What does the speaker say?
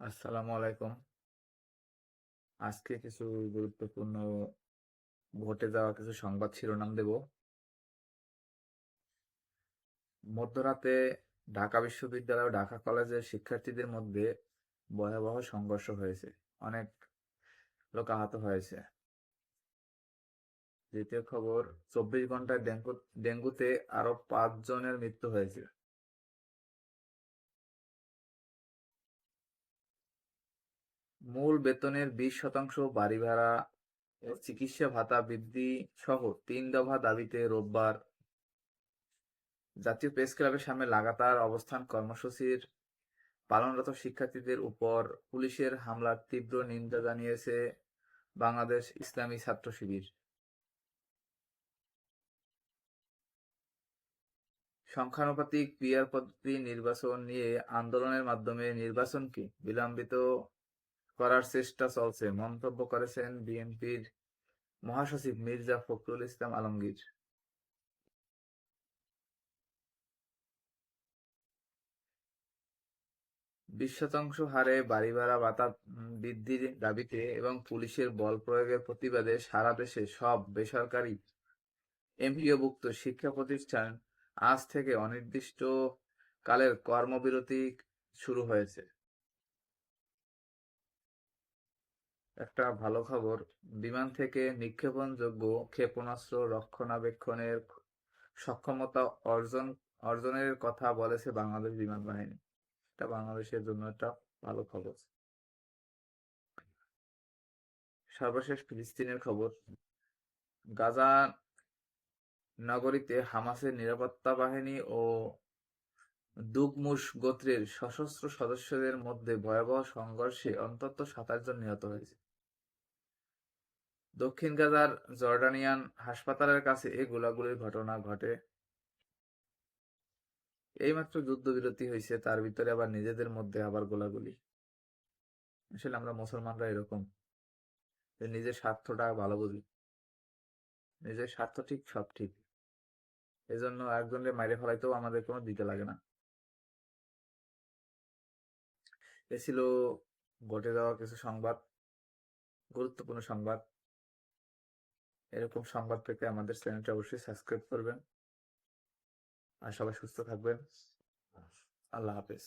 আসসালামু আলাইকুম। আজকে কিছু গুরুত্বপূর্ণ ঘটে যাওয়া কিছু সংবাদ শিরোনাম দেব। মধ্যরাতে ঢাকা বিশ্ববিদ্যালয় ও ঢাকা কলেজের শিক্ষার্থীদের মধ্যে ভয়াবহ সংঘর্ষ হয়েছে। অনেক লোক আহত হয়েছে। দ্বিতীয় খবর, 24 ঘন্টায় ডেঙ্গুতে আরো 5 জনের মৃত্যু হয়েছে। মূল বেতনের 20% বাড়ি ভাড়া ও চিকিৎসা ভাতা বৃদ্ধি সহ 3 দফা দাবিতে রোববার জাতীয় প্রেস ক্লাবের সামনে লাগাতার অবস্থান কর্মসূচির পালনরত শিক্ষার্থীদের উপর পুলিশের হামলার তীব্র নিন্দা জানিয়েছে বাংলাদেশ ইসলামী ছাত্র শিবির। সংখ্যানুপাতিক পিআর পদ্ধতি নির্বাচন নিয়ে আন্দোলনের মাধ্যমে নির্বাচনকে বিলম্বিত করার চেষ্টা চলছে মন্তব্য করেছেন বিএনপির মহাসচিব মির্জা ফখরুল ইসলাম আলমগীর। বিশ শতাংশ হারে বাড়ি ভাড়া ভাতা বৃদ্ধির দাবিতে এবং পুলিশের বল প্রয়োগের প্রতিবাদে সারা দেশে সব বেসরকারি এমপিওভুক্ত শিক্ষা প্রতিষ্ঠান আজ থেকে অনির্দিষ্টকালের কর্মবিরতি শুরু হয়েছে। একটা ভালো খবর, বিমান থেকে নিক্ষেপণযোগ্য ক্ষেপণাস্ত্র রক্ষণাবেক্ষণের সক্ষমতা অর্জনের কথা বলেছে বাংলাদেশ বিমান বাহিনী। এটা বাংলাদেশের জন্য একটা ভালো খবর। সর্বশেষ ফিলিস্তিনের খবর, গাজা নগরীতে হামাসের নিরাপত্তা বাহিনী ও দুগমুশ গোত্রের সশস্ত্র সদস্যদের মধ্যে ভয়াবহ সংঘর্ষে অন্তত 27 জন নিহত হয়েছে। দক্ষিণ গাজার জর্ডানিয়ান হাসপাতালের কাছে এই গোলাগুলির ঘটনা ঘটে। এইমাত্র যুদ্ধবিরতি হয়েছে, তার ভিতরে আবার নিজেদের মধ্যে আবার গোলাগুলি। আসলে আমরা মুসলমানরা এরকম, যে নিজের স্বার্থটা ভালো বুঝি, নিজের স্বার্থ ঠিক সব ঠিক, এজন্য একজনকে মাইরে ফেলাইতেও আমাদের কোনো দিতে লাগে না। এ ছিল ঘটে যাওয়া কিছু সংবাদ, গুরুত্বপূর্ণ সংবাদ। এরকম সংবাদ পেতে আমাদের চ্যানেলটা অবশ্যই সাবস্ক্রাইব করবেন। আর সবাই সুস্থ থাকবেন। আল্লাহ হাফেজ।